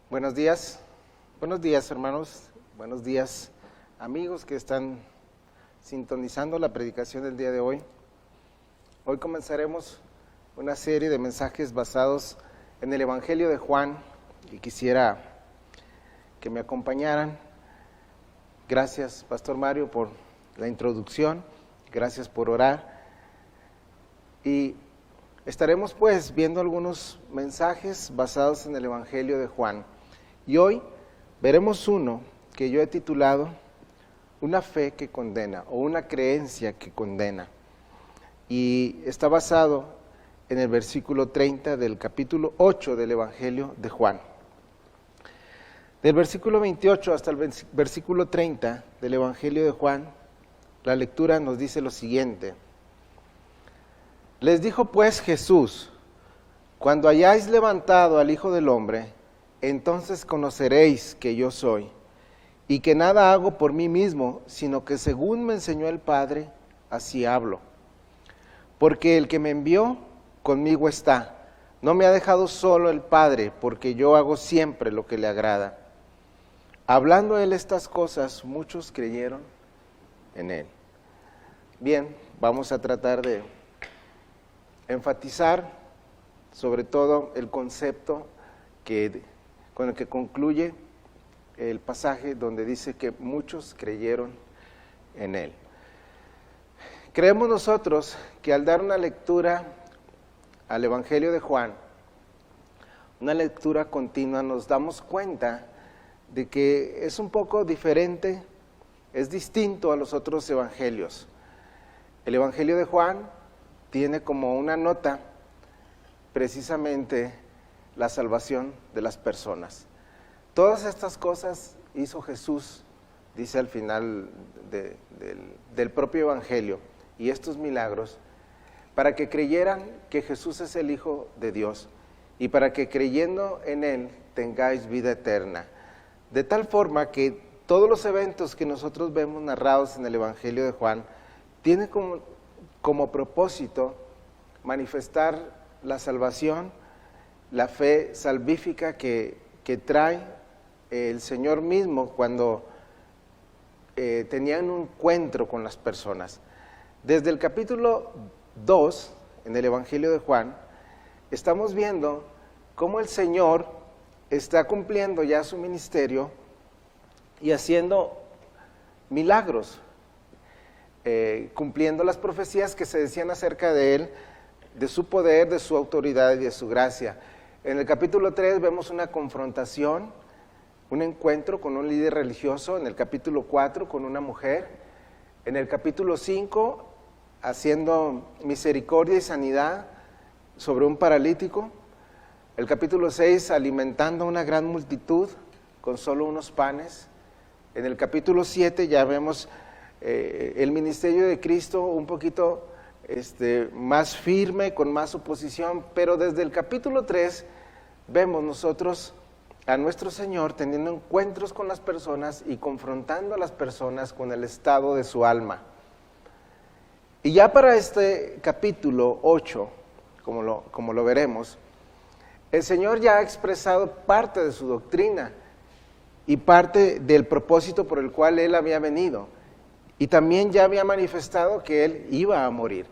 Buenos días hermanos, buenos días amigos que están sintonizando la predicación del día de hoy. Hoy comenzaremos una serie de mensajes basados en el Evangelio de Juan y quisiera que me acompañaran. Gracias Pastor Mario por la introducción, gracias por orar y estaremos pues viendo algunos mensajes basados en el Evangelio de Juan. Y hoy veremos uno que yo he titulado Una fe que condena o una creencia que condena. Y está basado en el versículo 30 del capítulo 8 del Evangelio de Juan. Del versículo 28 hasta el versículo 30 del Evangelio de Juan, la lectura nos dice lo siguiente. Les dijo pues Jesús: cuando hayáis levantado al Hijo del Hombre, entonces conoceréis que yo soy, y que nada hago por mí mismo, sino que según me enseñó el Padre, así hablo. Porque el que me envió, conmigo está. No me ha dejado solo el Padre, porque yo hago siempre lo que le agrada. Hablando él estas cosas, muchos creyeron en él. Bien, vamos a tratar de enfatizar sobre todo el concepto con el que concluye el pasaje donde dice que muchos creyeron en él. Creemos nosotros que al dar una lectura al Evangelio de Juan, una lectura continua, nos damos cuenta de que es un poco diferente, es distinto a los otros evangelios. El Evangelio de Juan tiene como una nota precisamente la salvación de las personas. Todas estas cosas hizo Jesús, dice al final del propio Evangelio, y estos milagros, para que creyeran que Jesús es el Hijo de Dios, y para que creyendo en Él tengáis vida eterna. De tal forma que todos los eventos que nosotros vemos narrados en el Evangelio de Juan, tienen como propósito manifestar la salvación, la fe salvífica que trae el Señor mismo cuando tenían un encuentro con las personas. Desde el capítulo 2, en el Evangelio de Juan, estamos viendo cómo el Señor está cumpliendo ya su ministerio y haciendo milagros, cumpliendo las profecías que se decían acerca de Él, de su poder, de su autoridad y de su gracia. En el capítulo 3 vemos una confrontación, un encuentro con un líder religioso. En el capítulo 4 con una mujer. En el capítulo 5 haciendo misericordia y sanidad sobre un paralítico. El capítulo 6 alimentando a una gran multitud con solo unos panes. En el capítulo 7 ya vemos el ministerio de Cristo un poquito más firme, con más oposición, pero desde el capítulo 3 vemos nosotros a nuestro Señor teniendo encuentros con las personas y confrontando a las personas con el estado de su alma. Y ya para este capítulo 8, como lo veremos, el Señor ya ha expresado parte de su doctrina y parte del propósito por el cual Él había venido. Y también ya había manifestado que Él iba a morir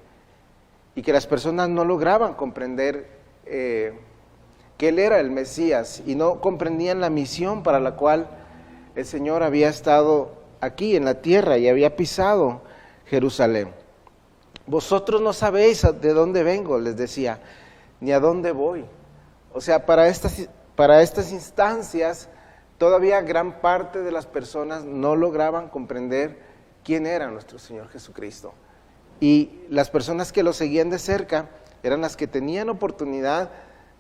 y que las personas no lograban comprender que Él era el Mesías y no comprendían la misión para la cual el Señor había estado aquí en la tierra y había pisado Jerusalén. Vosotros no sabéis de dónde vengo, les decía, ni a dónde voy. O sea, para estas instancias todavía gran parte de las personas no lograban comprender quién era nuestro Señor Jesucristo. Y las personas que lo seguían de cerca eran las que tenían oportunidad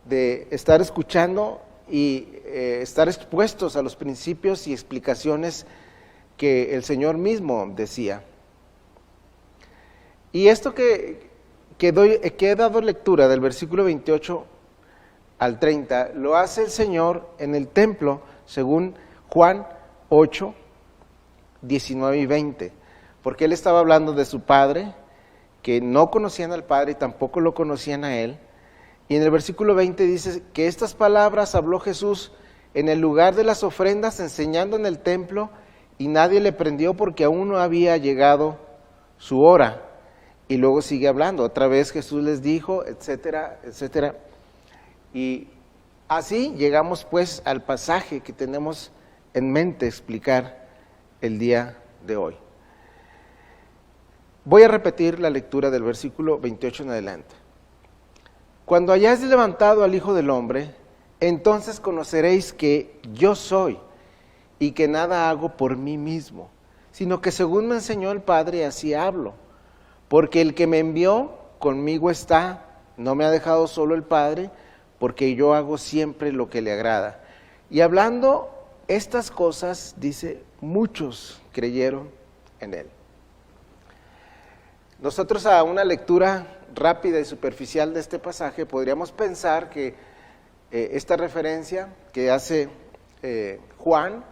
de estar escuchando y estar expuestos a los principios y explicaciones que el Señor mismo decía. Y esto que he dado lectura del versículo 28 al 30, lo hace el Señor en el templo, según Juan 8, 19 y 20, porque Él estaba hablando de su Padre, que no conocían al Padre y tampoco lo conocían a Él. Y en el versículo 20 dice que estas palabras habló Jesús en el lugar de las ofrendas, enseñando en el templo, y nadie le prendió porque aún no había llegado su hora. Y luego sigue hablando, otra vez Jesús les dijo, etcétera, etcétera. Y así llegamos pues al pasaje que tenemos en mente explicar el día de hoy. Voy a repetir la lectura del versículo 28 en adelante. Cuando hayáis levantado al Hijo del Hombre, entonces conoceréis que yo soy, y que nada hago por mí mismo, sino que según me enseñó el Padre, así hablo. Porque el que me envió conmigo está, no me ha dejado solo el Padre, porque yo hago siempre lo que le agrada. Y hablando estas cosas, dice, muchos creyeron en él. Nosotros a una lectura rápida y superficial de este pasaje podríamos pensar que esta referencia que hace Juan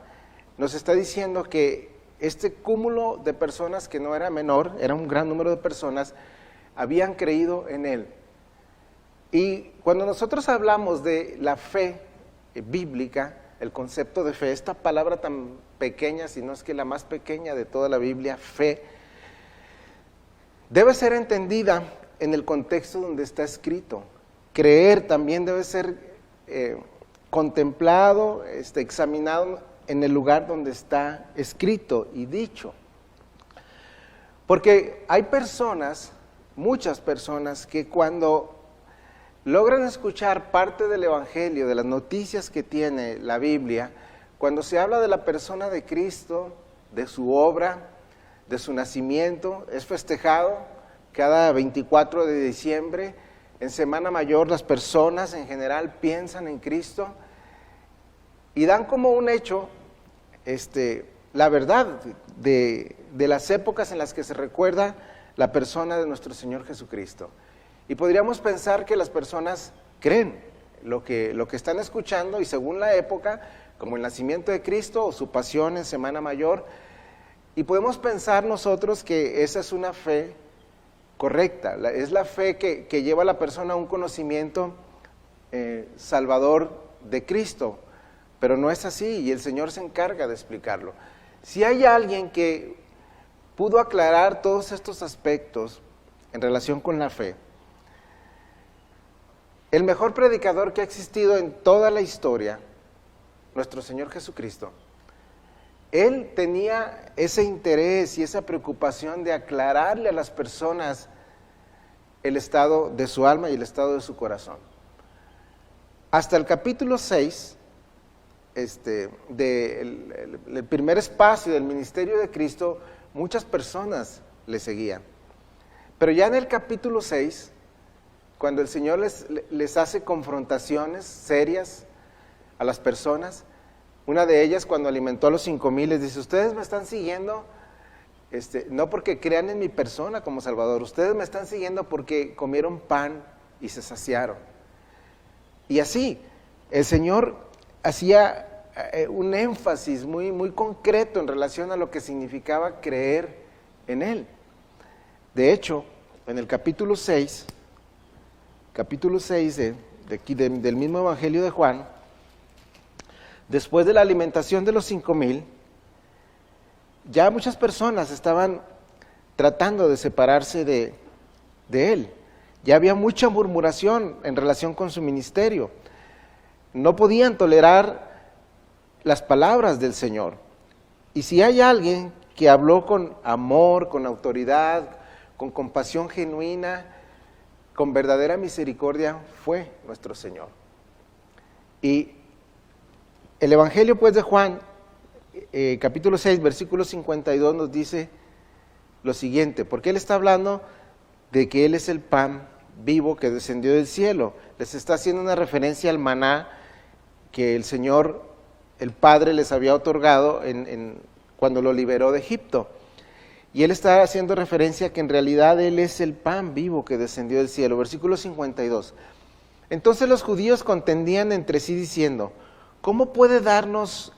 nos está diciendo que este cúmulo de personas, que no era menor, era un gran número de personas, habían creído en él. Y cuando nosotros hablamos de la fe bíblica, el concepto de fe, esta palabra tan pequeña, si no es que la más pequeña de toda la Biblia, fe, debe ser entendida en el contexto donde está escrito. Creer también debe ser contemplado, examinado en el lugar donde está escrito y dicho. Porque hay personas, muchas personas, que cuando logran escuchar parte del Evangelio, de las noticias que tiene la Biblia, cuando se habla de la persona de Cristo, de su obra, de su nacimiento, es festejado cada 24 de diciembre, en Semana Mayor las personas en general piensan en Cristo y dan como un hecho la verdad de las épocas en las que se recuerda la persona de nuestro Señor Jesucristo. Y podríamos pensar que las personas creen lo que están escuchando, y según la época, como el nacimiento de Cristo o su pasión en Semana Mayor, y podemos pensar nosotros que esa es una fe correcta, es la fe que lleva a la persona a un conocimiento salvador de Cristo, pero no es así, y el Señor se encarga de explicarlo. Si hay alguien que pudo aclarar todos estos aspectos en relación con la fe, el mejor predicador que ha existido en toda la historia, nuestro Señor Jesucristo, Él tenía ese interés y esa preocupación de aclararle a las personas el estado de su alma y el estado de su corazón. Hasta el capítulo 6, el primer espacio del ministerio de Cristo, muchas personas le seguían. Pero ya en el capítulo 6, cuando el Señor les hace confrontaciones serias a las personas, una de ellas, cuando alimentó a los 5,000, les dice: ustedes me están siguiendo no porque crean en mi persona como Salvador, ustedes me están siguiendo porque comieron pan y se saciaron. Y así, el Señor hacía un énfasis muy, muy concreto en relación a lo que significaba creer en Él. De hecho, en el capítulo 6 del mismo Evangelio de Juan, después de la alimentación de los 5,000, ya muchas personas estaban tratando de separarse de Él. Ya había mucha murmuración en relación con su ministerio. No podían tolerar las palabras del Señor. Y si hay alguien que habló con amor, con autoridad, con compasión genuina, con verdadera misericordia, fue nuestro Señor. Y el Evangelio pues de Juan, capítulo 6, versículo 52, nos dice lo siguiente, porque Él está hablando de que Él es el pan vivo que descendió del cielo. Les está haciendo una referencia al maná que el Señor, el Padre, les había otorgado cuando lo liberó de Egipto. Y Él está haciendo referencia a que en realidad Él es el pan vivo que descendió del cielo. Versículo 52. Entonces los judíos contendían entre sí diciendo: ¿cómo puede darnos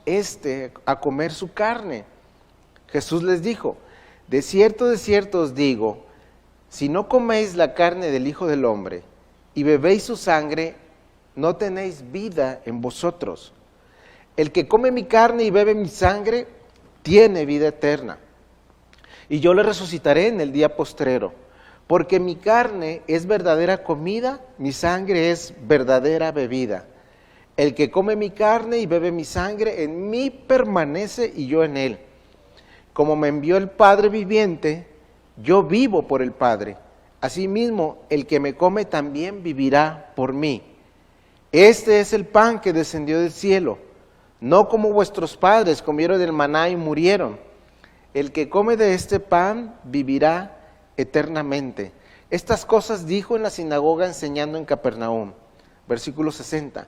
a comer su carne? Jesús les dijo: de cierto os digo, si no coméis la carne del Hijo del Hombre y bebéis su sangre, no tenéis vida en vosotros. El que come mi carne y bebe mi sangre tiene vida eterna, y yo le resucitaré en el día postrero, porque mi carne es verdadera comida, mi sangre es verdadera bebida. El que come mi carne y bebe mi sangre, en mí permanece y yo en él. Como me envió el Padre viviente, yo vivo por el Padre. Asimismo, el que me come también vivirá por mí. Este es el pan que descendió del cielo, no como vuestros padres comieron del maná y murieron. El que come de este pan vivirá eternamente. Estas cosas dijo en la sinagoga enseñando en Capernaum. Versículo 60.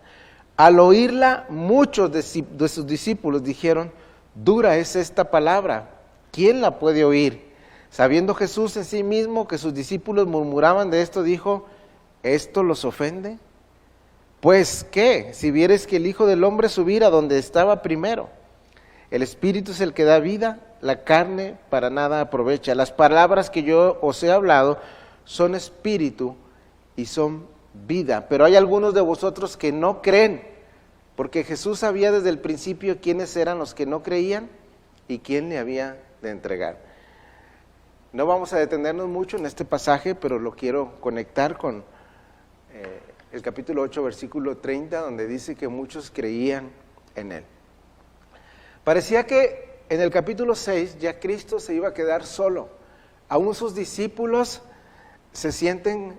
Al oírla, muchos de sus discípulos dijeron: dura es esta palabra, ¿quién la puede oír? Sabiendo Jesús en sí mismo que sus discípulos murmuraban de esto, dijo: ¿esto los ofende? Pues, ¿qué? Si vieres que el Hijo del Hombre subir a donde estaba primero. El Espíritu es el que da vida, la carne para nada aprovecha. Las palabras que yo os he hablado son espíritu y son vida. Pero hay algunos de vosotros que no creen, porque Jesús sabía desde el principio quiénes eran los que no creían y quién le había de entregar. No vamos a detenernos mucho en este pasaje, pero lo quiero conectar con el capítulo 8, versículo 30, donde dice que muchos creían en él. Parecía que en el capítulo 6 ya Cristo se iba a quedar solo. Aún sus discípulos se sienten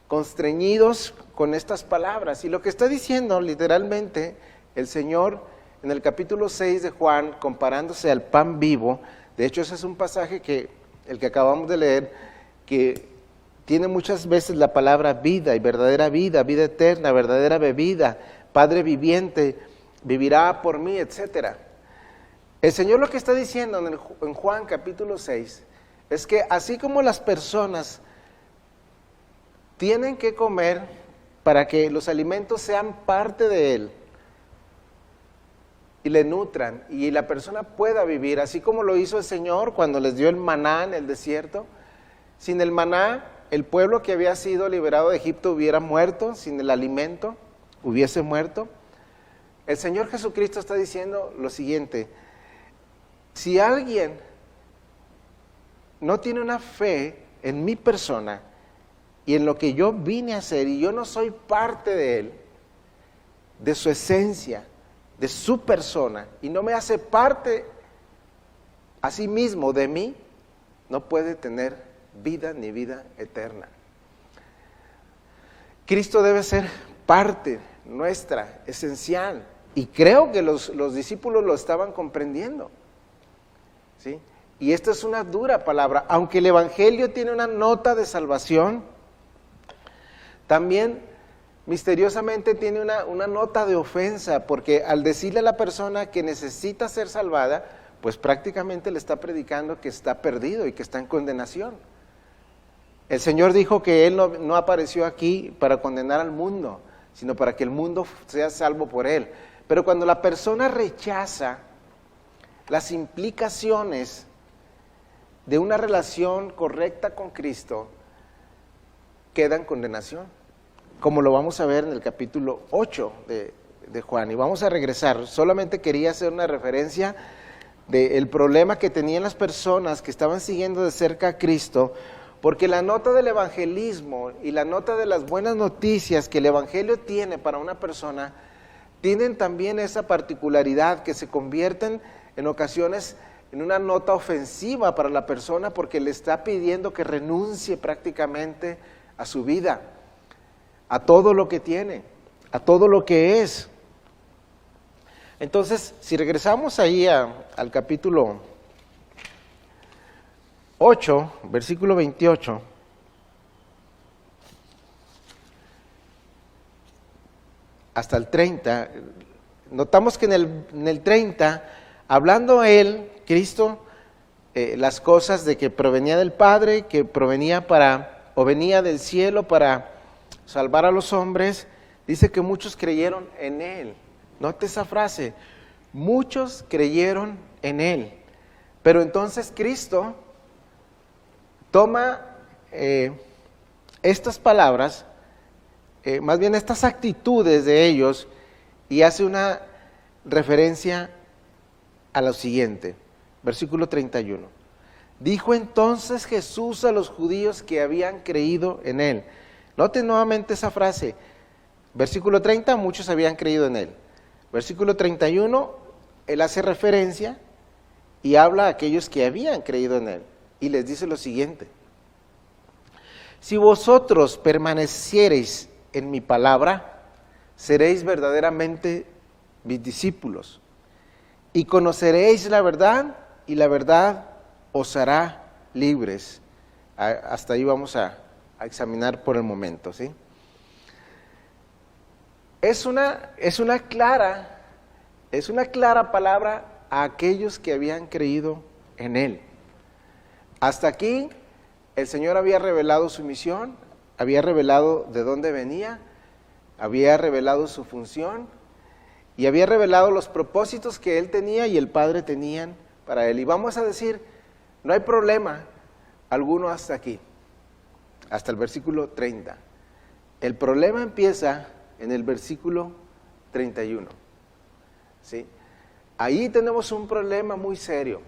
constreñidos con estas palabras. Y lo que está diciendo literalmente el Señor en el capítulo 6 de Juan, comparándose al pan vivo, de hecho ese es un pasaje el que acabamos de leer, que tiene muchas veces la palabra vida y verdadera vida, vida eterna, verdadera bebida, Padre viviente, vivirá por mí, etc. El Señor lo que está diciendo en Juan capítulo 6 es que así como las personas tienen que comer para que los alimentos sean parte de Él y le nutran y la persona pueda vivir, así como lo hizo el Señor cuando les dio el maná en el desierto. Sin el maná, el pueblo que había sido liberado de Egipto hubiera muerto, sin el alimento hubiese muerto. El Señor Jesucristo está diciendo lo siguiente: si alguien no tiene una fe en mi persona y en lo que yo vine a hacer, y yo no soy parte de Él, de su esencia, de su persona, y no me hace parte a sí mismo de mí, no puede tener vida ni vida eterna. Cristo debe ser parte nuestra, esencial, y creo que los discípulos lo estaban comprendiendo, ¿sí? Y esta es una dura palabra, aunque el Evangelio tiene una nota de salvación, también misteriosamente tiene una nota de ofensa, porque al decirle a la persona que necesita ser salvada, pues prácticamente le está predicando que está perdido y que está en condenación. El Señor dijo que Él no apareció aquí para condenar al mundo, sino para que el mundo sea salvo por Él. Pero cuando la persona rechaza las implicaciones de una relación correcta con Cristo, queda en condenación, como lo vamos a ver en el capítulo 8 de Juan. Y vamos a regresar, solamente quería hacer una referencia del problema que tenían las personas que estaban siguiendo de cerca a Cristo, porque la nota del evangelismo y la nota de las buenas noticias que el evangelio tiene para una persona, tienen también esa particularidad que se convierten en ocasiones en una nota ofensiva para la persona, porque le está pidiendo que renuncie prácticamente a su vida, a todo lo que tiene, a todo lo que es. Entonces, si regresamos ahí al capítulo 8, versículo 28, hasta el 30, notamos que en el 30, hablando él, Cristo, las cosas de que provenía del Padre, que provenía o venía del cielo para salvar a los hombres, dice que muchos creyeron en Él. Note esa frase, muchos creyeron en Él. Pero entonces Cristo toma estas palabras, más bien estas actitudes de ellos, y hace una referencia a lo siguiente, versículo 31. Dijo entonces Jesús a los judíos que habían creído en él. Noten nuevamente esa frase. Versículo 30, muchos habían creído en él. Versículo 31, él hace referencia y habla a aquellos que habían creído en él. Y les dice lo siguiente. Si vosotros permaneciereis en mi palabra, seréis verdaderamente mis discípulos. Y conoceréis la verdad, y la verdad os hará libres. Hasta ahí vamos a examinar por el momento, ¿sí? Es una clara palabra a aquellos que habían creído en él. Hasta aquí el Señor había revelado su misión, había revelado de dónde venía, había revelado su función y había revelado los propósitos que él tenía y el Padre tenían para él. Y vamos a decir, no hay problema alguno hasta aquí, hasta el versículo 30. El problema empieza en el versículo 31. ¿Sí? Ahí tenemos un problema muy serio,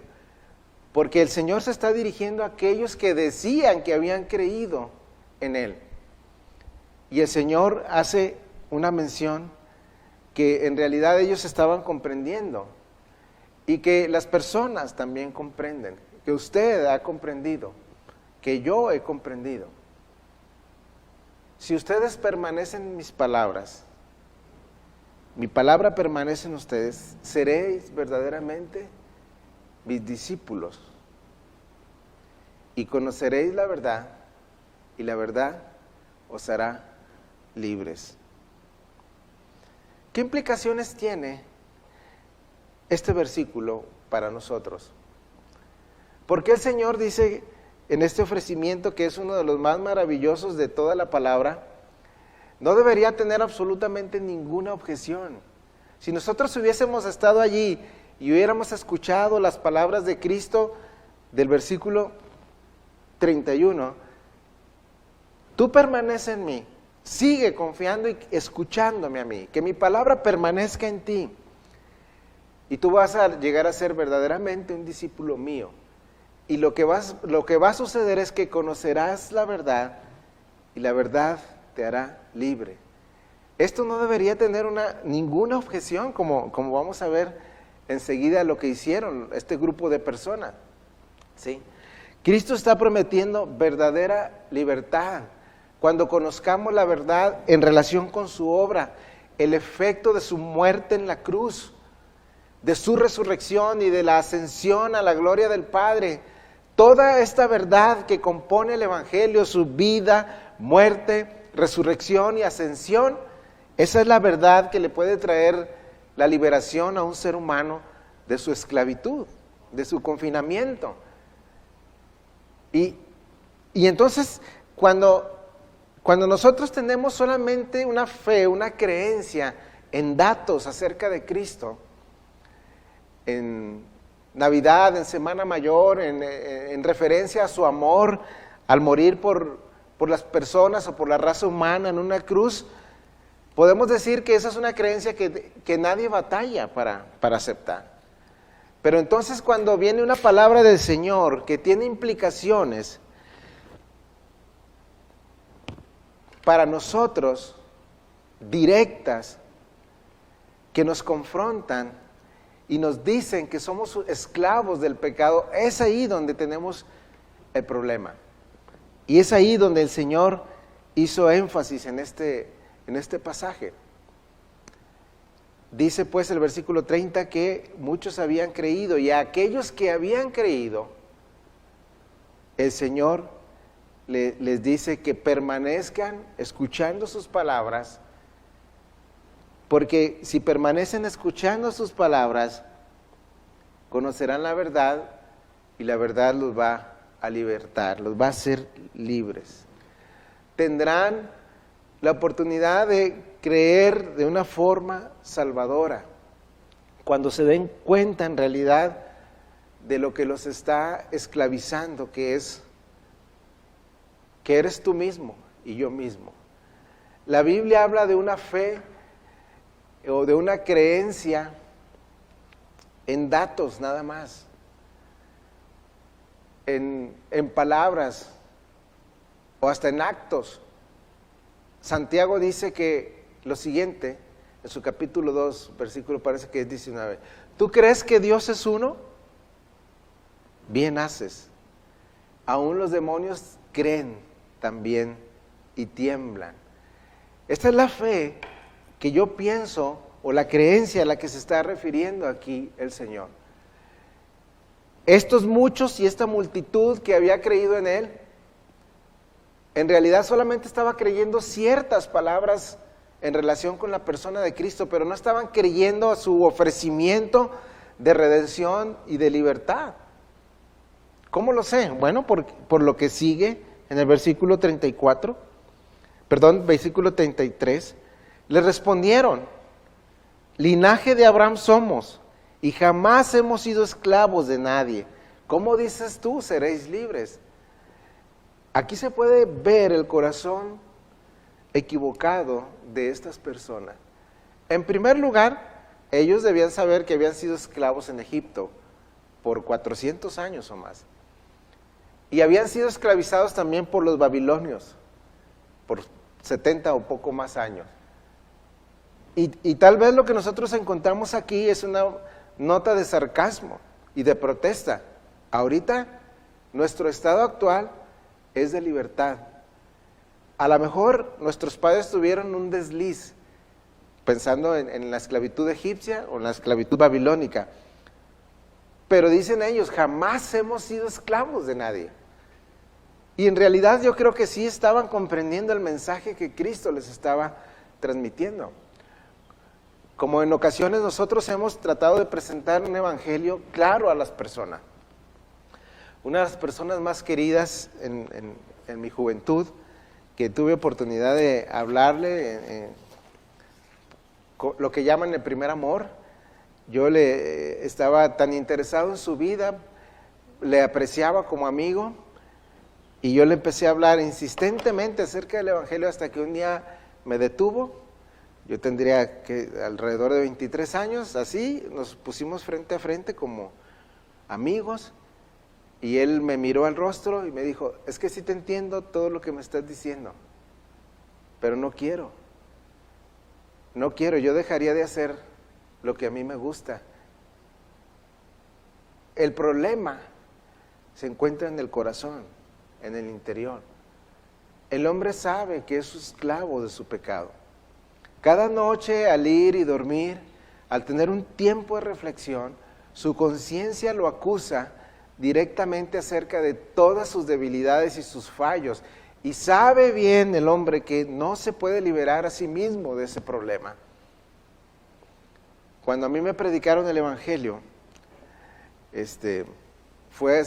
porque el Señor se está dirigiendo a aquellos que decían que habían creído en él. Y el Señor hace una mención que en realidad ellos estaban comprendiendo y que las personas también comprenden, que usted ha comprendido, que yo he comprendido. Si ustedes permanecen en mis palabras, mi palabra permanece en ustedes, seréis verdaderamente mis discípulos y conoceréis la verdad y la verdad os hará libres. ¿Qué implicaciones tiene este versículo para nosotros? Porque el Señor dice en este ofrecimiento, que es uno de los más maravillosos de toda la palabra, no debería tener absolutamente ninguna objeción? Si nosotros hubiésemos estado allí y hubiéramos escuchado las palabras de Cristo del versículo 31, tú permanece en mí, sigue confiando y escuchándome a mí, que mi palabra permanezca en ti, y tú vas a llegar a ser verdaderamente un discípulo mío. Y lo que va a suceder es que conocerás la verdad y la verdad te hará libre. Esto no debería tener ninguna objeción, como vamos a ver enseguida lo que hicieron este grupo de personas. ¿Sí? Cristo está prometiendo verdadera libertad. Cuando conozcamos la verdad en relación con su obra, el efecto de su muerte en la cruz, de su resurrección y de la ascensión a la gloria del Padre, toda esta verdad que compone el Evangelio, su vida, muerte, resurrección y ascensión, esa es la verdad que le puede traer la liberación a un ser humano de su esclavitud, de su confinamiento. Y entonces, cuando nosotros tenemos solamente una fe, una creencia en datos acerca de Cristo, en Navidad, en Semana Mayor, en referencia a su amor al morir por las personas o por la raza humana en una cruz, podemos decir que esa es una creencia que nadie batalla para aceptar. Pero entonces cuando viene una palabra del Señor que tiene implicaciones para nosotros, directas, que nos confrontan y nos dicen que somos esclavos del pecado, es ahí donde tenemos el problema. Y es ahí donde el Señor hizo énfasis en este pasaje. Dice pues el versículo 30 que muchos habían creído, y a aquellos que habían creído, el Señor les dice que permanezcan escuchando sus palabras, porque si permanecen escuchando sus palabras, conocerán la verdad y la verdad los va a libertar, los va a hacer libres. Tendrán la oportunidad de creer de una forma salvadora, cuando se den cuenta en realidad de lo que los está esclavizando, que eres tú mismo y yo mismo. La Biblia habla de una fe o de una creencia en datos nada más, en palabras o hasta en actos. Santiago dice que lo siguiente, en su capítulo 2, versículo parece que es 19. ¿Tú crees que Dios es uno? Bien haces. Aún los demonios creen también y tiemblan. Esta es la fe que yo pienso, o la creencia a la que se está refiriendo aquí el Señor. Estos muchos y esta multitud que había creído en Él, en realidad solamente estaba creyendo ciertas palabras en relación con la persona de Cristo, pero no estaban creyendo a su ofrecimiento de redención y de libertad. ¿Cómo lo sé? Bueno, por lo que sigue en el versículo 33, le respondieron: linaje de Abraham somos, y jamás hemos sido esclavos de nadie. ¿Cómo dices tú, seréis libres? Aquí se puede ver el corazón equivocado de estas personas. En primer lugar, ellos debían saber que habían sido esclavos en Egipto por 400 años o más. Y habían sido esclavizados también por los babilonios por 70 o poco más años. Y tal vez lo que nosotros encontramos aquí es una nota de sarcasmo y de protesta. Ahorita, nuestro estado actual es de libertad. A lo mejor nuestros padres tuvieron un desliz pensando en la esclavitud egipcia o en la esclavitud babilónica. Pero dicen ellos, jamás hemos sido esclavos de nadie. Y en realidad yo creo que sí estaban comprendiendo el mensaje que Cristo les estaba transmitiendo. Como en ocasiones nosotros hemos tratado de presentar un evangelio claro a las personas. Una de las personas más queridas en mi juventud, que tuve oportunidad de hablarle, lo que llaman el primer amor, yo le estaba tan interesado en su vida, le apreciaba como amigo, y yo le empecé a hablar insistentemente acerca del evangelio hasta que un día me detuvo. Yo tendría alrededor de 23 años, así, nos pusimos frente a frente como amigos, y él me miró al rostro y me dijo: es que sí te entiendo todo lo que me estás diciendo, pero no quiero, yo dejaría de hacer lo que a mí me gusta. El problema se encuentra en el corazón, en el interior. El hombre sabe que es esclavo de su pecado. Cada noche al ir y dormir, al tener un tiempo de reflexión, su conciencia lo acusa directamente acerca de todas sus debilidades y sus fallos. Y sabe bien el hombre que no se puede liberar a sí mismo de ese problema. Cuando a mí me predicaron el evangelio, fue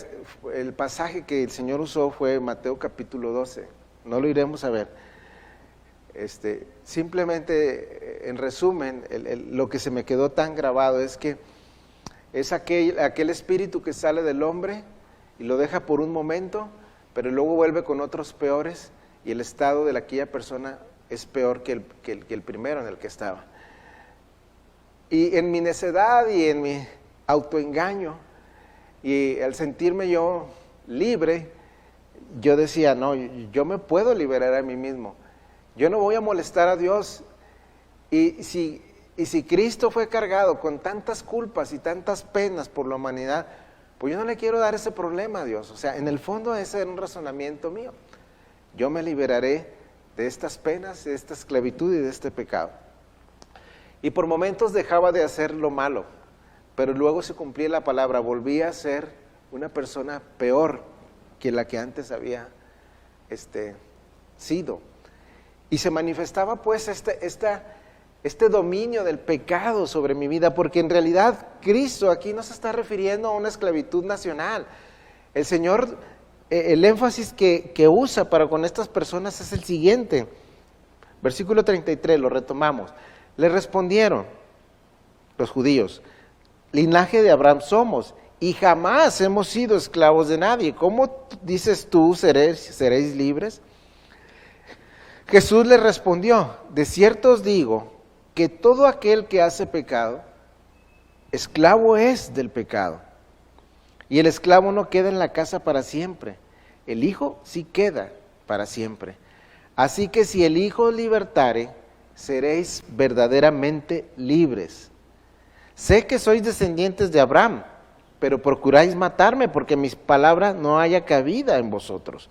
el pasaje que el Señor usó fue Mateo capítulo 12. No lo iremos a ver. Simplemente, en resumen, lo que se me quedó tan grabado es que es aquel espíritu que sale del hombre y lo deja por un momento, pero luego vuelve con otros peores, y el estado de aquella persona es peor que el primero en el que estaba. Y en mi necedad y en mi autoengaño, y al sentirme yo libre, yo decía: no, yo me puedo liberar a mí mismo. Yo no voy a molestar a Dios. Y si Cristo fue cargado con tantas culpas y tantas penas por la humanidad, pues yo no le quiero dar ese problema a Dios. O sea, en el fondo ese era un razonamiento mío. Yo me liberaré de estas penas, de esta esclavitud y de este pecado. Y por momentos dejaba de hacer lo malo, pero luego se cumplía la palabra, volvía a ser una persona peor que la que antes había sido. Y se manifestaba pues este dominio del pecado sobre mi vida, porque en realidad Cristo aquí no se está refiriendo a una esclavitud nacional. El Señor, el énfasis que usa para con estas personas es el siguiente. Versículo 33, lo retomamos. Le respondieron los judíos: linaje de Abraham somos, y jamás hemos sido esclavos de nadie. ¿Cómo dices tú, seréis libres? Jesús le respondió: de cierto os digo que todo aquel que hace pecado esclavo es del pecado. Y el esclavo no queda en la casa para siempre, el Hijo sí queda para siempre. Así que si el Hijo os libertare, seréis verdaderamente libres. Sé que sois descendientes de Abraham, pero procuráis matarme porque mis palabras no haya cabida en vosotros.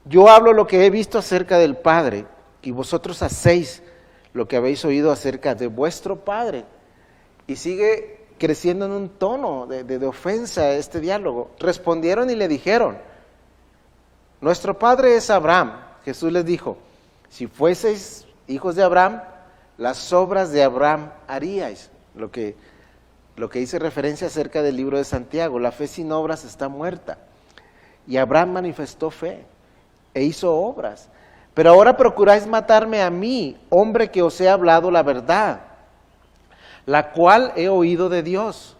Yo hablo lo que he visto acerca del Padre, y vosotros hacéis lo que habéis oído acerca de vuestro Padre. Y sigue creciendo en un tono de ofensa este diálogo. Respondieron y le dijeron, nuestro padre es Abraham. Jesús les dijo, si fueseis hijos de Abraham, las obras de Abraham haríais. Lo que hice referencia acerca del libro de Santiago, la fe sin obras está muerta. Y Abraham manifestó fe e hizo obras. Pero ahora procuráis matarme a mí, hombre que os he hablado la verdad, la cual he oído de Dios.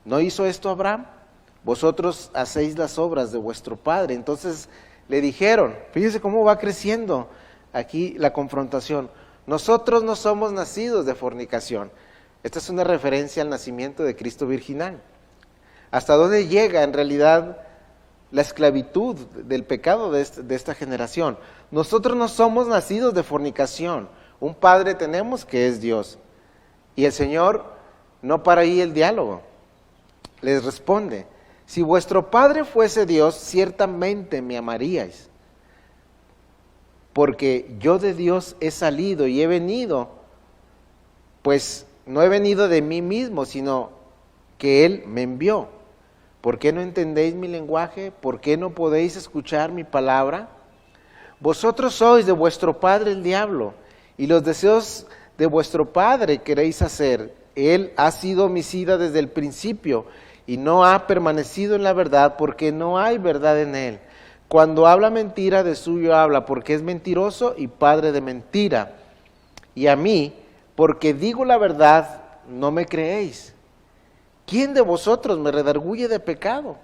¿No hizo esto Abraham? Vosotros hacéis las obras de vuestro padre. Entonces le dijeron, fíjense cómo va creciendo aquí la confrontación. Nosotros no somos nacidos de fornicación. Esta es una referencia al nacimiento de Cristo virginal. ¿Hasta dónde llega en realidad la esclavitud del pecado de esta generación? Nosotros no somos nacidos de fornicación. Un padre tenemos que es Dios. Y el Señor no para ahí el diálogo. Les responde, si vuestro Padre fuese Dios, ciertamente me amaríais. Porque yo de Dios he salido y he venido, pues no he venido de mí mismo, sino que Él me envió. ¿Por qué no entendéis mi lenguaje? ¿Por qué no podéis escuchar mi palabra? Vosotros sois de vuestro padre el diablo, y los deseos de vuestro padre queréis hacer. Él ha sido homicida desde el principio, y no ha permanecido en la verdad, porque no hay verdad en él. Cuando habla mentira, de suyo habla, porque es mentiroso y padre de mentira. Y a mí, porque digo la verdad, no me creéis. ¿Quién de vosotros me redarguye de pecado?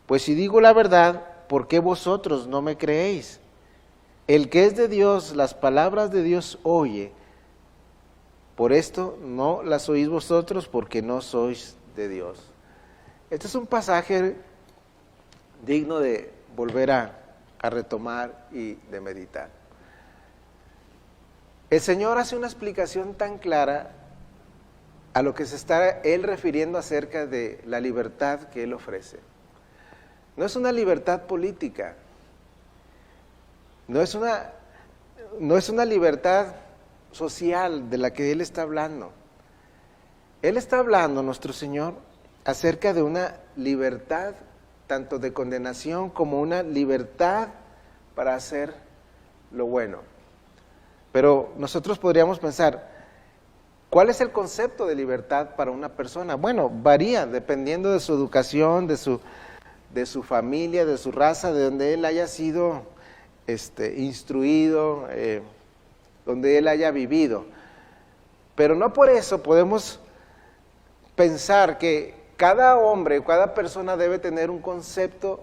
Pues si digo la verdad, ¿por qué vosotros no me creéis? El que es de Dios, las palabras de Dios oye. Por esto no las oís vosotros, porque no sois de Dios. Este es un pasaje digno de volver a retomar y de meditar. El Señor hace una explicación tan clara a lo que se está Él refiriendo acerca de la libertad que Él ofrece. No es una libertad política, no es una libertad social de la que Él está hablando. Él está hablando, nuestro Señor, acerca de una libertad tanto de condenación como una libertad para hacer lo bueno. Pero nosotros podríamos pensar, ¿cuál es el concepto de libertad para una persona? Bueno, varía dependiendo de su educación, de su familia, de su raza, de donde él haya sido instruido, donde él haya vivido. Pero no por eso podemos pensar que cada hombre, cada persona debe tener un concepto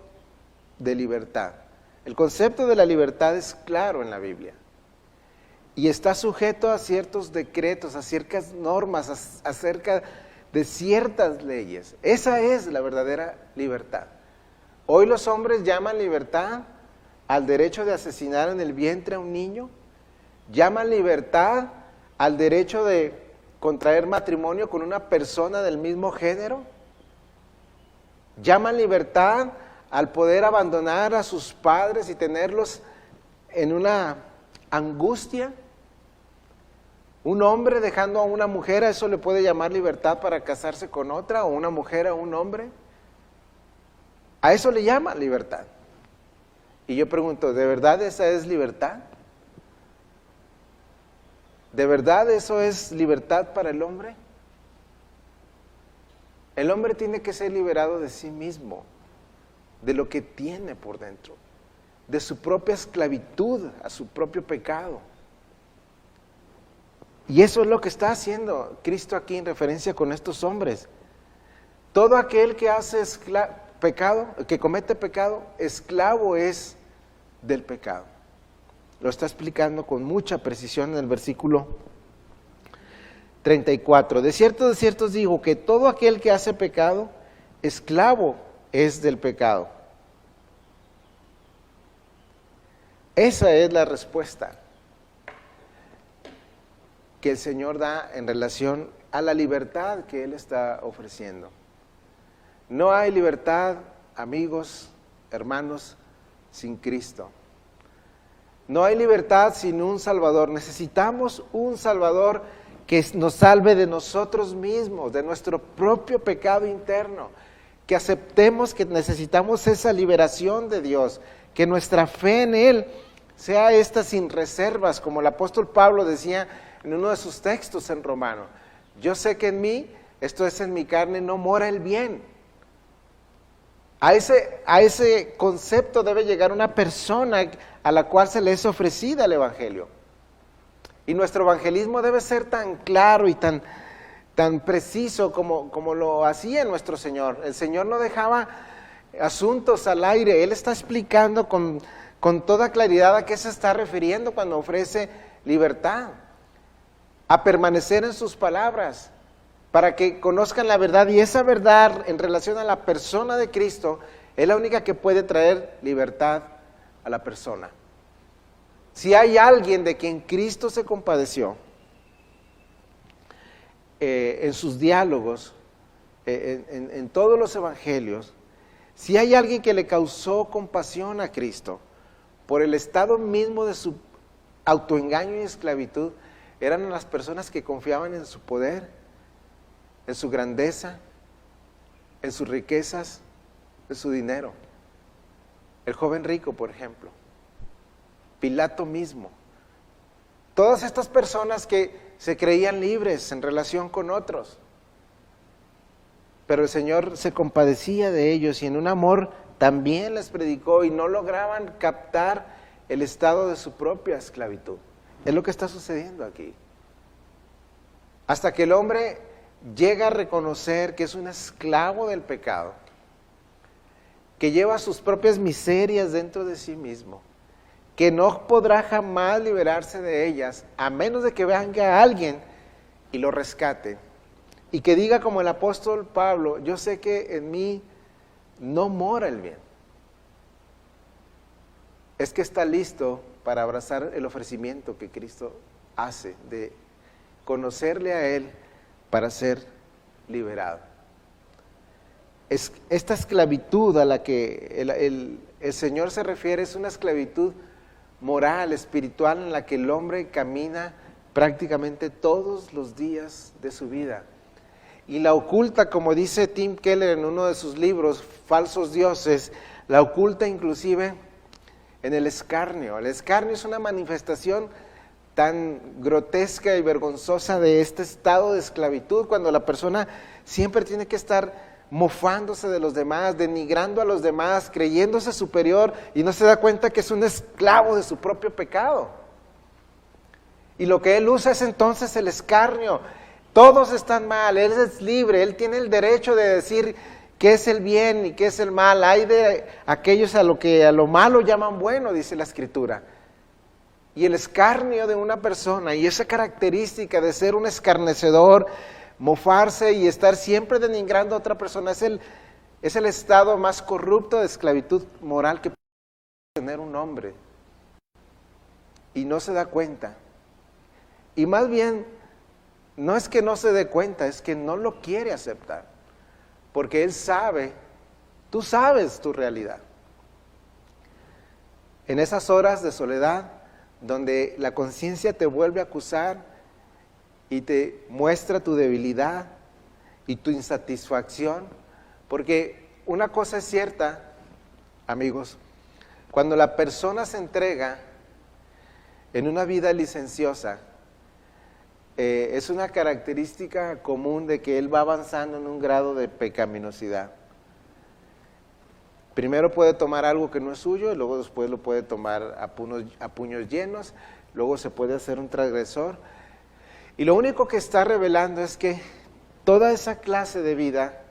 de libertad. El concepto de la libertad es claro en la Biblia y está sujeto a ciertos decretos, a ciertas normas, acerca de ciertas leyes. Esa es la verdadera libertad. Hoy los hombres llaman libertad al derecho de asesinar en el vientre a un niño, llaman libertad al derecho de contraer matrimonio con una persona del mismo género, llaman libertad al poder abandonar a sus padres y tenerlos en una angustia. Un hombre dejando a una mujer, ¿a eso le puede llamar libertad para casarse con otra? ¿O una mujer a un hombre? A eso le llaman libertad. Y yo pregunto, ¿de verdad esa es libertad? ¿De verdad eso es libertad para el hombre? El hombre tiene que ser liberado de sí mismo, de lo que tiene por dentro, de su propia esclavitud a su propio pecado. Y eso es lo que está haciendo Cristo aquí en referencia con estos hombres. Todo aquel que hace pecado, que comete pecado, esclavo es del pecado. Lo está explicando con mucha precisión en el versículo 34. De cierto os digo que todo aquel que hace pecado, esclavo es del pecado. Esa es la respuesta que el Señor da en relación a la libertad que Él está ofreciendo. No hay libertad, amigos, hermanos, sin Cristo. No hay libertad sin un Salvador. Necesitamos un Salvador que nos salve de nosotros mismos, de nuestro propio pecado interno. Que aceptemos que necesitamos esa liberación de Dios, que nuestra fe en Él sea esta sin reservas, como el apóstol Pablo decía en uno de sus textos en Romano. Yo sé que en mí, esto es en mi carne, no mora el bien. A ese concepto debe llegar una persona a la cual se le es ofrecida el Evangelio. Y nuestro evangelismo debe ser tan claro y tan preciso como lo hacía nuestro Señor. El Señor no dejaba asuntos al aire. Él está explicando con toda claridad a qué se está refiriendo cuando ofrece libertad. A permanecer en sus palabras, para que conozcan la verdad. Y esa verdad en relación a la persona de Cristo es la única que puede traer libertad a la persona. Si hay alguien de quien Cristo se compadeció en sus diálogos, en todos los evangelios, si hay alguien que le causó compasión a Cristo por el estado mismo de su autoengaño y esclavitud, eran las personas que confiaban en su poder, en su grandeza, en sus riquezas, en su dinero. El joven rico, por ejemplo. Pilato mismo. Todas estas personas que se creían libres en relación con otros. Pero el Señor se compadecía de ellos y en un amor también les predicó y no lograban captar el estado de su propia esclavitud. Es lo que está sucediendo aquí. Hasta que el hombre llega a reconocer que es un esclavo del pecado, que lleva sus propias miserias dentro de sí mismo, que no podrá jamás liberarse de ellas, a menos de que venga alguien y lo rescate, y que diga como el apóstol Pablo, yo sé que en mí no mora el bien. Es que está listo para abrazar el ofrecimiento que Cristo hace de conocerle a Él para ser liberado. Esta esclavitud a la que el Señor se refiere es una esclavitud moral, espiritual, en la que el hombre camina prácticamente todos los días de su vida. Y la oculta, como dice Tim Keller en uno de sus libros, Falsos Dioses, la oculta inclusive en el escarnio. El escarnio es una manifestación tan grotesca y vergonzosa de este estado de esclavitud, cuando la persona siempre tiene que estar mofándose de los demás, denigrando a los demás, creyéndose superior y no se da cuenta que es un esclavo de su propio pecado. Y lo que él usa es entonces el escarnio. Todos están mal, él es libre, él tiene el derecho de decir qué es el bien y qué es el mal. Hay de aquellos a lo malo llaman bueno, dice la Escritura. Y el escarnio de una persona y esa característica de ser un escarnecedor, mofarse y estar siempre denigrando a otra persona, es el estado más corrupto de esclavitud moral que puede tener un hombre. Y no se da cuenta. Y más bien, no es que no se dé cuenta, es que no lo quiere aceptar. Porque él sabe, tú sabes tu realidad. En esas horas de soledad, donde la conciencia te vuelve a acusar y te muestra tu debilidad y tu insatisfacción, porque una cosa es cierta, amigos, cuando la persona se entrega en una vida licenciosa, es una característica común de que él va avanzando en un grado de pecaminosidad. Primero puede tomar algo que no es suyo y luego después lo puede tomar a puños llenos, luego se puede hacer un transgresor. Y lo único que está revelando es que toda esa clase de vida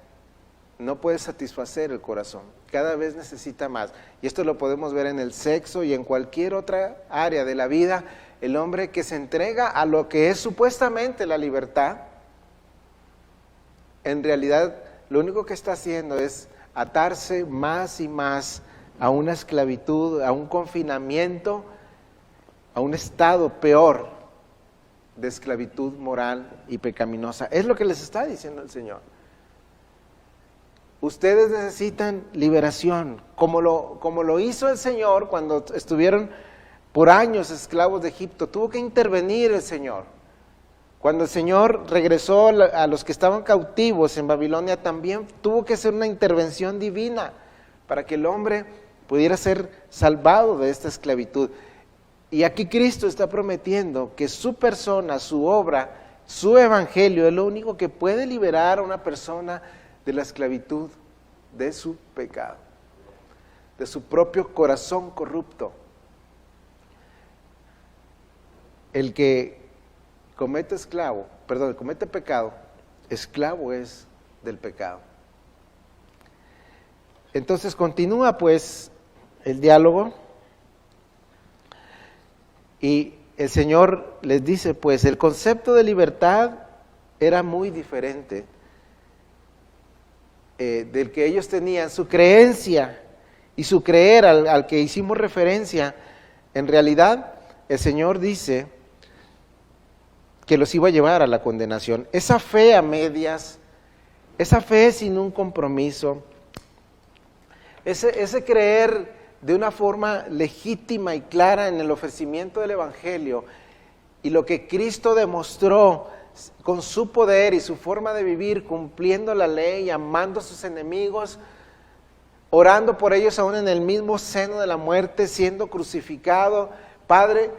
no puede satisfacer el corazón, cada vez necesita más. Y esto lo podemos ver en el sexo y en cualquier otra área de la vida el hombre que se entrega a lo que es supuestamente la libertad, en realidad lo único que está haciendo es atarse más y más a una esclavitud, a un confinamiento, a un estado peor de esclavitud moral y pecaminosa. Es lo que les está diciendo el Señor. Ustedes necesitan liberación, como lo hizo el Señor cuando estuvieron por años esclavos de Egipto. Tuvo que intervenir el Señor. Cuando el Señor regresó a los que estaban cautivos en Babilonia, también tuvo que hacer una intervención divina para que el hombre pudiera ser salvado de esta esclavitud. Y aquí Cristo está prometiendo que su persona, su obra, su evangelio es lo único que puede liberar a una persona de la esclavitud, de su pecado, de su propio corazón corrupto. El que comete pecado, esclavo es del pecado. Entonces continúa pues el diálogo y el Señor les dice pues el concepto de libertad era muy diferente del que ellos tenían. Su creencia y su creer al que hicimos referencia, en realidad el Señor dice que los iba a llevar a la condenación. Esa fe a medias, esa fe sin un compromiso, ese creer de una forma legítima y clara en el ofrecimiento del Evangelio y lo que Cristo demostró con su poder y su forma de vivir, cumpliendo la ley, amando a sus enemigos, orando por ellos aún en el mismo seno de la muerte, siendo crucificado. Padre,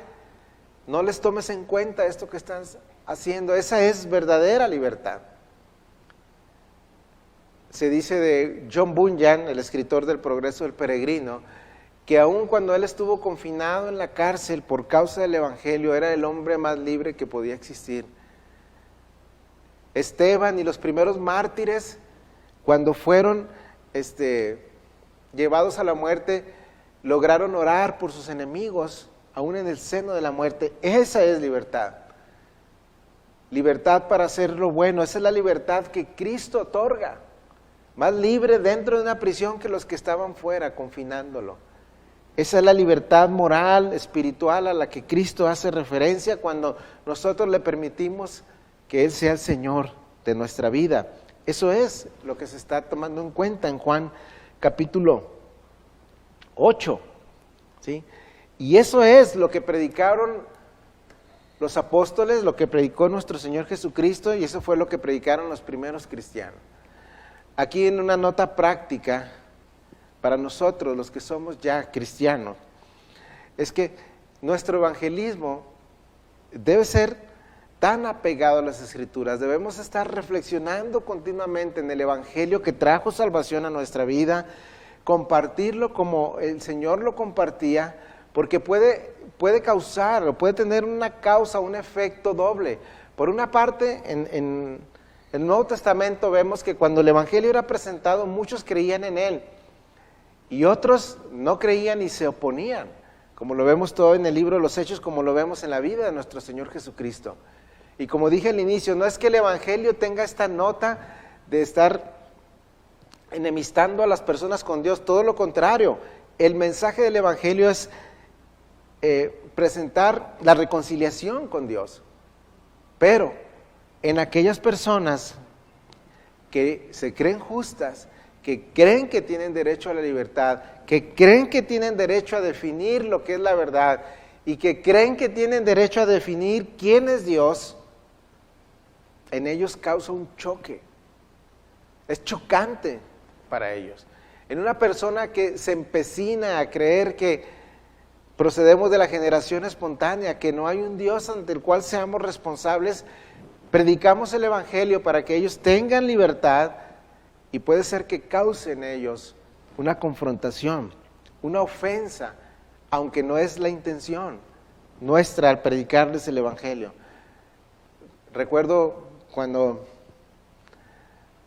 no les tomes en cuenta esto que están haciendo. Esa es verdadera libertad. Se dice de John Bunyan, el escritor del Progreso del Peregrino, que aun cuando él estuvo confinado en la cárcel por causa del Evangelio, era el hombre más libre que podía existir. Esteban y los primeros mártires, cuando fueron llevados a la muerte, lograron orar por sus enemigos, aún en el seno de la muerte. Esa es libertad. Libertad para hacer lo bueno. Esa es la libertad que Cristo otorga. Más libre dentro de una prisión que los que estaban fuera, confinándolo. Esa es la libertad moral, espiritual a la que Cristo hace referencia cuando nosotros le permitimos que Él sea el Señor de nuestra vida. Eso es lo que se está tomando en cuenta en Juan capítulo 8, ¿sí? Y eso es lo que predicaron los apóstoles, lo que predicó nuestro Señor Jesucristo, y eso fue lo que predicaron los primeros cristianos. Aquí en una nota práctica, para nosotros los que somos ya cristianos, es que nuestro evangelismo debe ser tan apegado a las Escrituras. Debemos estar reflexionando continuamente en el Evangelio que trajo salvación a nuestra vida, compartirlo como el Señor lo compartía, porque puede causar, o puede tener una causa, un efecto doble. Por una parte, en el Nuevo Testamento vemos que cuando el Evangelio era presentado, muchos creían en él, y otros no creían y se oponían, como lo vemos todo en el libro de los Hechos, como lo vemos en la vida de nuestro Señor Jesucristo. Y como dije al inicio, no es que el Evangelio tenga esta nota de estar enemistando a las personas con Dios, todo lo contrario. El mensaje del Evangelio es presentar la reconciliación con Dios. Pero en aquellas personas que se creen justas, que creen que tienen derecho a la libertad, que creen que tienen derecho a definir lo que es la verdad y que creen que tienen derecho a definir quién es Dios, en ellos causa un choque. Es chocante para ellos. En una persona que se empecina a creer que procedemos de la generación espontánea, que no hay un Dios ante el cual seamos responsables, predicamos el Evangelio para que ellos tengan libertad y puede ser que cause en ellos una confrontación, una ofensa, aunque no es la intención nuestra al predicarles el Evangelio. Recuerdo cuando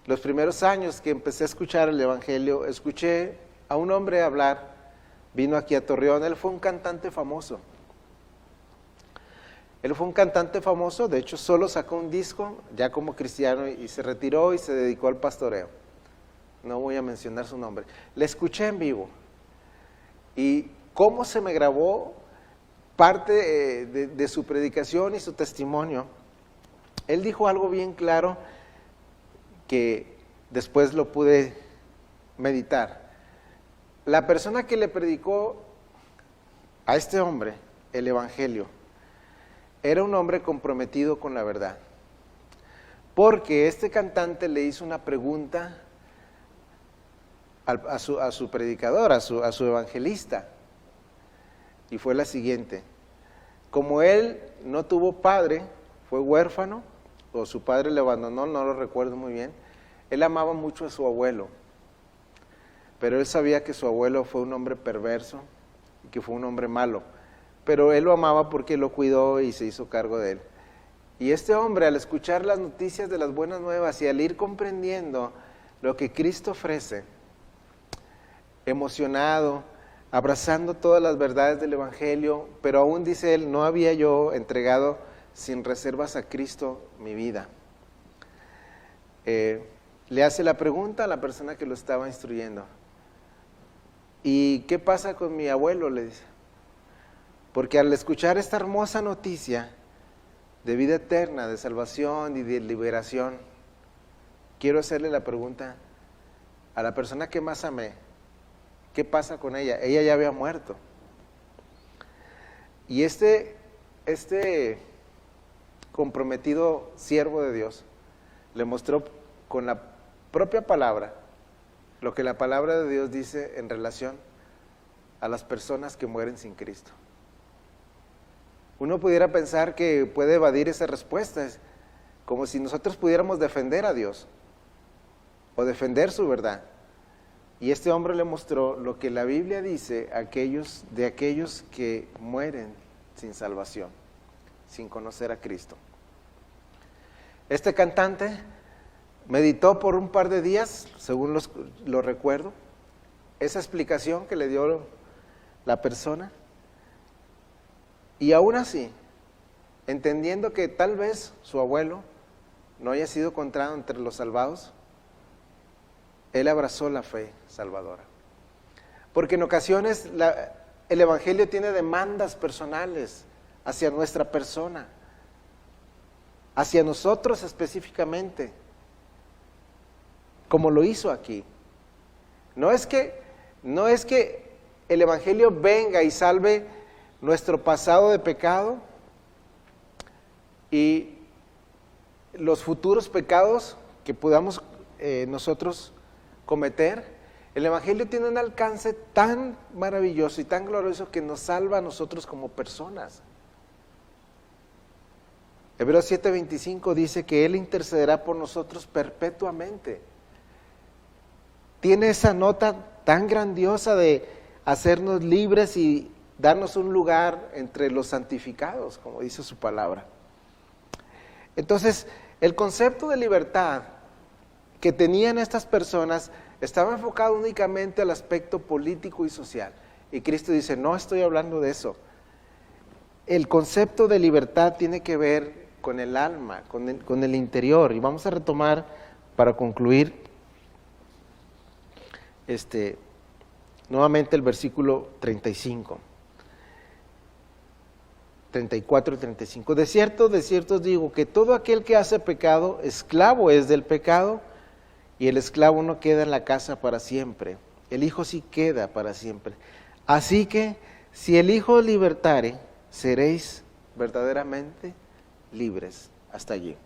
los primeros años que empecé a escuchar el Evangelio, escuché a un hombre hablar, vino aquí a Torreón, él fue un cantante famoso. Él fue un cantante famoso, de hecho solo sacó un disco ya como cristiano y se retiró y se dedicó al pastoreo. No voy a mencionar su nombre. Le escuché en vivo y cómo se me grabó parte de su predicación y su testimonio. Él dijo algo bien claro que después lo pude meditar. La persona que le predicó a este hombre el evangelio era un hombre comprometido con la verdad, porque este cantante le hizo una pregunta a su predicador, a su evangelista, y fue la siguiente: como él no tuvo padre, fue huérfano, o su padre le abandonó, no lo recuerdo muy bien, él amaba mucho a su abuelo, pero él sabía que su abuelo fue un hombre perverso, y que fue un hombre malo, pero él lo amaba porque lo cuidó y se hizo cargo de él. Y este hombre, al escuchar las noticias de las buenas nuevas y al ir comprendiendo lo que Cristo ofrece, emocionado, abrazando todas las verdades del evangelio, pero aún dice él, no había yo entregado sin reservas a Cristo mi vida. Le hace la pregunta a la persona que lo estaba instruyendo: ¿y qué pasa con mi abuelo?, le dice. Porque al escuchar esta hermosa noticia de vida eterna, de salvación y de liberación, quiero hacerle la pregunta a la persona que más amé: ¿qué pasa con ella? Ella ya había muerto. Y este comprometido siervo de Dios le mostró con la propia palabra lo que la palabra de Dios dice en relación a las personas que mueren sin Cristo. Uno pudiera pensar que puede evadir esa respuesta, es como si nosotros pudiéramos defender a Dios o defender su verdad. Y este hombre le mostró lo que la Biblia dice de aquellos que mueren sin salvación, sin conocer a Cristo. Este cantante meditó por un par de días, según lo recuerdo, esa explicación que le dio la persona. Y aún así, entendiendo que tal vez su abuelo no haya sido contado entre los salvados, él abrazó la fe salvadora. Porque en ocasiones el evangelio tiene demandas personales hacia nuestra persona, hacia nosotros específicamente, como lo hizo aquí. No es que el evangelio venga y salve nuestro pasado de pecado y los futuros pecados que podamos nosotros cometer. El evangelio tiene un alcance tan maravilloso y tan glorioso que nos salva a nosotros como personas. Hebreos 7:25 dice que Él intercederá por nosotros perpetuamente. Tiene esa nota tan grandiosa de hacernos libres y darnos un lugar entre los santificados, como dice su palabra. Entonces, el concepto de libertad que tenían estas personas estaba enfocado únicamente al aspecto político y social. Y Cristo dice, no estoy hablando de eso. El concepto de libertad tiene que ver con el alma, con el interior. Y vamos a retomar para concluir nuevamente el versículo 34 y 35. De cierto os digo que todo aquel que hace pecado, esclavo es del pecado, y el esclavo no queda en la casa para siempre, el Hijo sí queda para siempre. Así que, si el Hijo libertare, seréis verdaderamente libres. Hasta allí.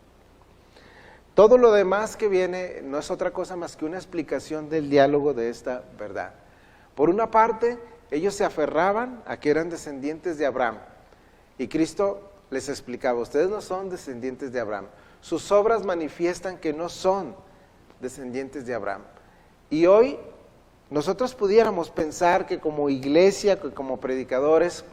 Todo lo demás que viene no es otra cosa más que una explicación del diálogo de esta verdad. Por una parte, ellos se aferraban a que eran descendientes de Abraham, y Cristo les explicaba, ustedes no son descendientes de Abraham, sus obras manifiestan que no son descendientes de Abraham. Y hoy nosotros pudiéramos pensar que como iglesia, que como predicadores,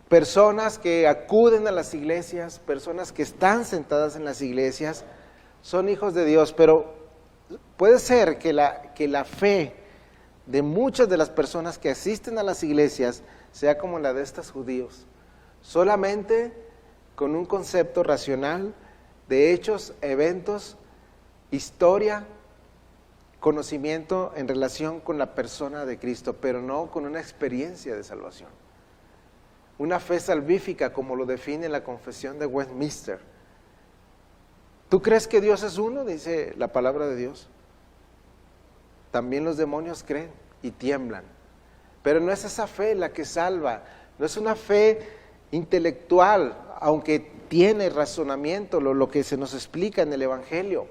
personas que acuden a las iglesias, personas que están sentadas en las iglesias, son hijos de Dios, pero puede ser que la fe de muchas de las personas que asisten a las iglesias sea como la de estos judíos, solamente con un concepto racional de hechos, eventos, historia, conocimiento en relación con la persona de Cristo, pero no con una experiencia de salvación. Una fe salvífica, como lo define la Confesión de Westminster. ¿Tú crees que Dios es uno? Dice la palabra de Dios. También los demonios creen y tiemblan. Pero no es esa fe la que salva, no es una fe intelectual, aunque tiene razonamiento lo que se nos explica en el Evangelio.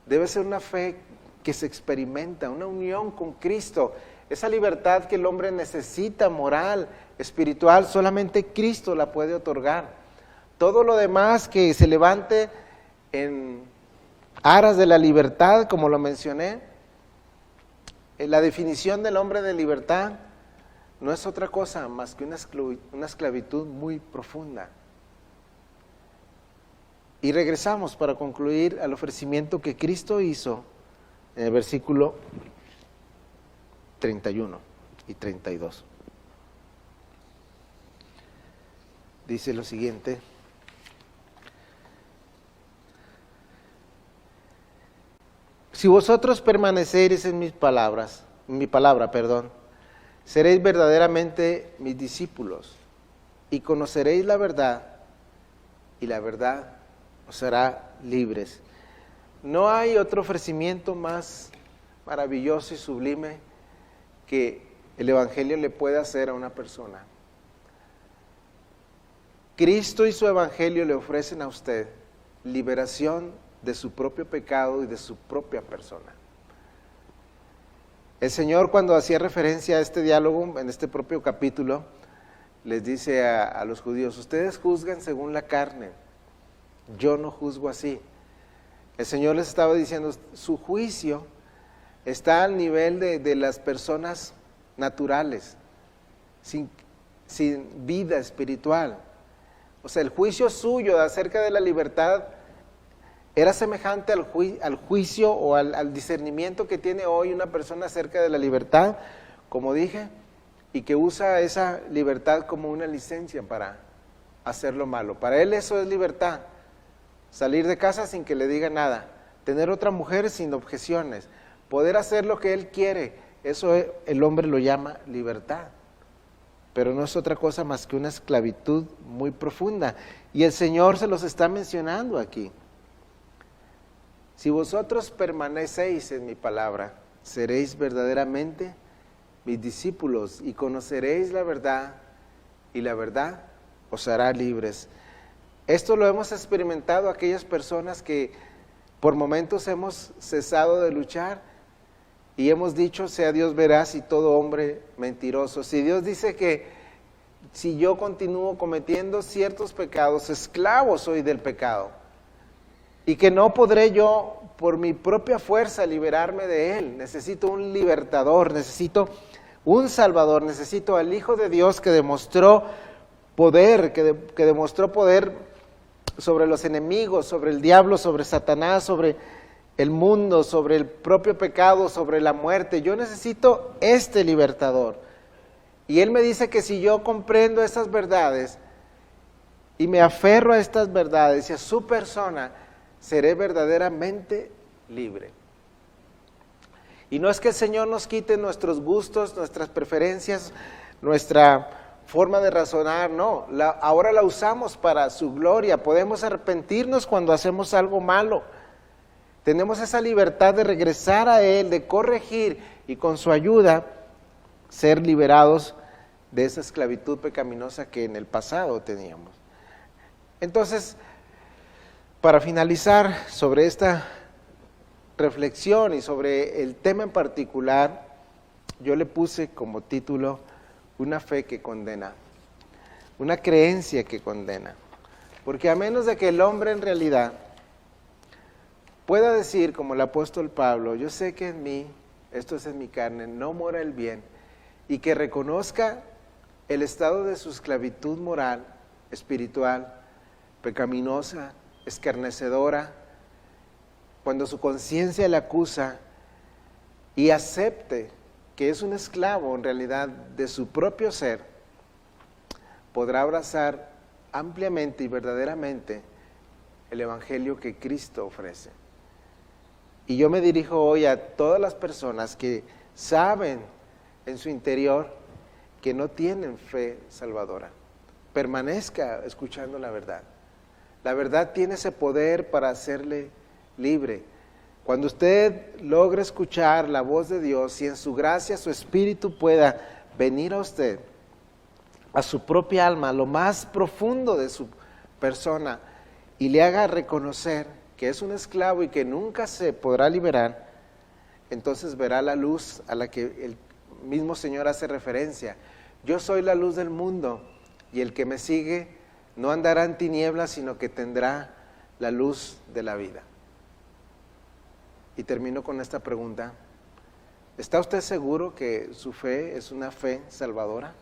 Debe ser una fe que se experimenta, una unión con Cristo. Esa libertad que el hombre necesita, moral, espiritual, solamente Cristo la puede otorgar. Todo lo demás que se levante en aras de la libertad, como lo mencioné, la definición del hombre de libertad no es otra cosa más que una esclavitud muy profunda. Y regresamos para concluir al ofrecimiento que Cristo hizo en el versículo 31 y 32. Dice lo siguiente: si vosotros permanecereis en mis palabras, seréis verdaderamente mis discípulos y conoceréis la verdad, y la verdad os hará libres. No hay otro ofrecimiento más maravilloso y sublime que el Evangelio le pueda hacer a una persona. Cristo y su Evangelio le ofrecen a usted liberación de su propio pecado y de su propia persona. El Señor, cuando hacía referencia a este diálogo en este propio capítulo, les dice a los judíos: ustedes juzgan según la carne, yo no juzgo así. El Señor les estaba diciendo, su juicio está al nivel de las personas naturales, sin vida espiritual. O sea, el juicio suyo acerca de la libertad era semejante al juicio o al discernimiento que tiene hoy una persona acerca de la libertad, como dije, y que usa esa libertad como una licencia para hacer lo malo. Para él eso es libertad. Salir de casa sin que le diga nada, tener otra mujer sin objeciones, poder hacer lo que él quiere, eso el hombre lo llama libertad. Pero no es otra cosa más que una esclavitud muy profunda. Y el Señor se los está mencionando aquí. Si vosotros permanecéis en mi palabra, seréis verdaderamente mis discípulos y conoceréis la verdad, y la verdad os hará libres. Esto lo hemos experimentado aquellas personas que por momentos hemos cesado de luchar y hemos dicho: sea Dios veraz y todo hombre mentiroso. Si Dios dice que si yo continúo cometiendo ciertos pecados, esclavo soy del pecado, y que no podré yo por mi propia fuerza liberarme de él, necesito un libertador, necesito un salvador, necesito al Hijo de Dios que demostró poder, que demostró poder sobre los enemigos, sobre el diablo, sobre Satanás, sobre el mundo, sobre el propio pecado, sobre la muerte. Yo necesito este libertador. Y él me dice que si yo comprendo esas verdades y me aferro a estas verdades y a su persona, seré verdaderamente libre. Y no es que el Señor nos quite nuestros gustos, nuestras preferencias, nuestra forma de razonar, no, ahora la usamos para su gloria. Podemos arrepentirnos cuando hacemos algo malo. Tenemos esa libertad de regresar a Él, de corregir y con su ayuda ser liberados de esa esclavitud pecaminosa que en el pasado teníamos. Entonces, para finalizar sobre esta reflexión y sobre el tema en particular, yo le puse como título: una fe que condena, una creencia que condena. Porque a menos de que el hombre en realidad pueda decir, como el apóstol Pablo: yo sé que en mí, esto es en mi carne, no mora el bien, y que reconozca el estado de su esclavitud moral, espiritual, pecaminosa, escarnecedora, cuando su conciencia le acusa y acepte que es un esclavo en realidad de su propio ser, podrá abrazar ampliamente y verdaderamente el evangelio que Cristo ofrece. Y yo me dirijo hoy a todas las personas que saben en su interior que no tienen fe salvadora. Permanezca escuchando la verdad. La verdad tiene ese poder para hacerle libre. Cuando usted logre escuchar la voz de Dios y en su gracia su espíritu pueda venir a usted, a su propia alma, a lo más profundo de su persona, y le haga reconocer que es un esclavo y que nunca se podrá liberar, entonces verá la luz a la que el mismo Señor hace referencia. Yo soy la luz del mundo, y el que me sigue no andará en tinieblas, sino que tendrá la luz de la vida. Y termino con esta pregunta: ¿está usted seguro que su fe es una fe salvadora?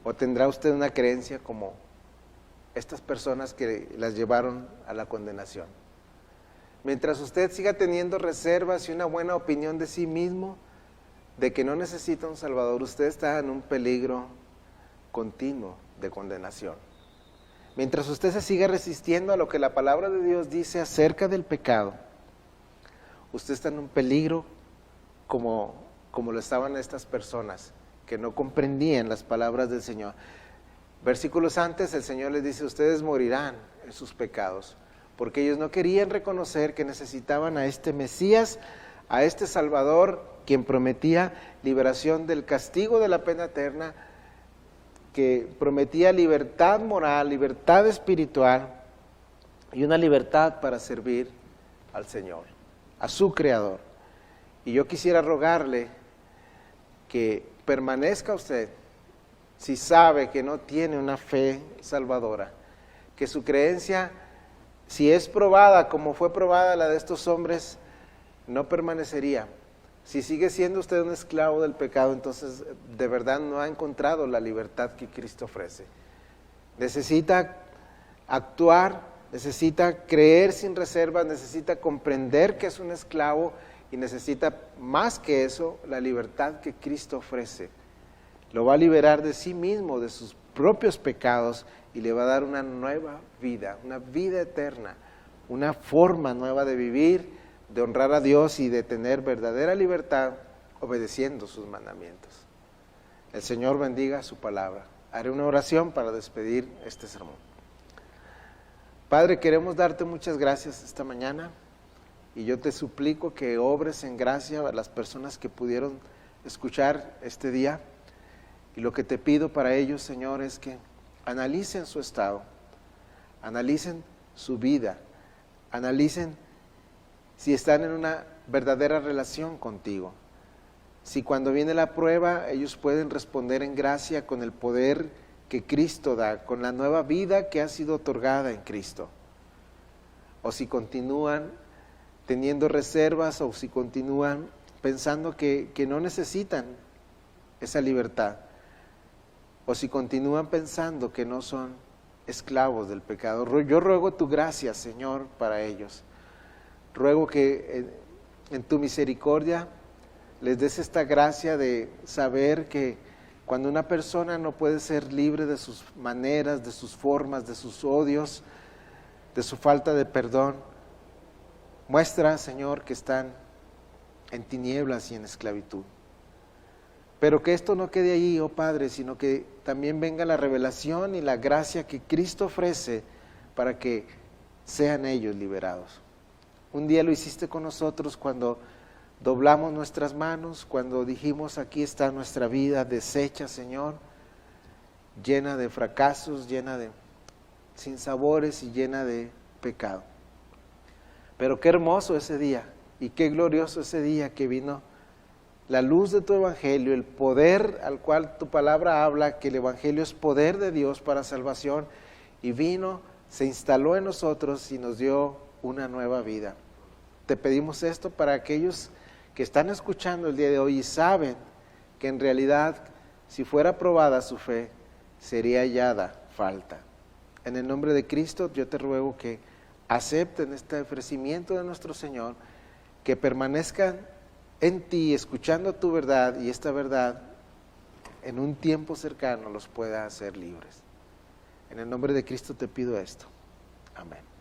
¿O tendrá usted una creencia como estas personas que las llevaron a la condenación? Mientras usted siga teniendo reservas y una buena opinión de sí mismo, de que no necesita un Salvador, usted está en un peligro continuo de condenación. Mientras usted se siga resistiendo a lo que la palabra de Dios dice acerca del pecado, usted está en un peligro como lo estaban estas personas que no comprendían las palabras del Señor. Versículos antes el Señor les dice: ustedes morirán en sus pecados, porque ellos no querían reconocer que necesitaban a este Mesías, a este Salvador, quien prometía liberación del castigo de la pena eterna, que prometía libertad moral, libertad espiritual y una libertad para servir al Señor, a su Creador. Y yo quisiera rogarle que permanezca usted, si sabe que no tiene una fe salvadora, que su creencia, si es probada como fue probada la de estos hombres, no permanecería. Si sigue siendo usted un esclavo del pecado, entonces de verdad no ha encontrado la libertad que Cristo ofrece. Necesita actuar, necesita creer sin reservas, necesita comprender que es un esclavo y necesita más que eso, la libertad que Cristo ofrece. Lo va a liberar de sí mismo, de sus propios pecados, y le va a dar una nueva vida, una vida eterna, una forma nueva de vivir, de honrar a Dios y de tener verdadera libertad obedeciendo sus mandamientos. El Señor bendiga su palabra. Haré una oración para despedir este sermón. Padre, queremos darte muchas gracias esta mañana, y yo te suplico que obres en gracia a las personas que pudieron escuchar este día. Y lo que te pido para ellos, Señor, es que analicen su estado, analicen su vida, analicen si están en una verdadera relación contigo. Si cuando viene la prueba, ellos pueden responder en gracia con el poder que Cristo da, con la nueva vida que ha sido otorgada en Cristo. O si continúan teniendo reservas, o si continúan pensando que no necesitan esa libertad. O si continúan pensando que no son esclavos del pecado. Yo ruego tu gracia, Señor, para ellos. Ruego que en tu misericordia les des esta gracia de saber que cuando una persona no puede ser libre de sus maneras, de sus formas, de sus odios, de su falta de perdón, muestra, Señor, que están en tinieblas y en esclavitud. Pero que esto no quede ahí, oh Padre, sino que también venga la revelación y la gracia que Cristo ofrece para que sean ellos liberados. Un día lo hiciste con nosotros cuando doblamos nuestras manos, cuando dijimos: aquí está nuestra vida deshecha, Señor, llena de fracasos, llena de sinsabores y llena de pecado. Pero qué hermoso ese día y qué glorioso ese día que vino la luz de tu evangelio, el poder al cual tu palabra habla, que el evangelio es poder de Dios para salvación, y vino, se instaló en nosotros y nos dio una nueva vida. Te pedimos esto para aquellos que están escuchando el día de hoy y saben que en realidad, si fuera probada su fe, sería hallada falta. En el nombre de Cristo, yo te ruego que acepten este ofrecimiento de nuestro Señor, que permanezcan en ti, escuchando tu verdad, y esta verdad en un tiempo cercano los pueda hacer libres. En el nombre de Cristo te pido esto. Amén.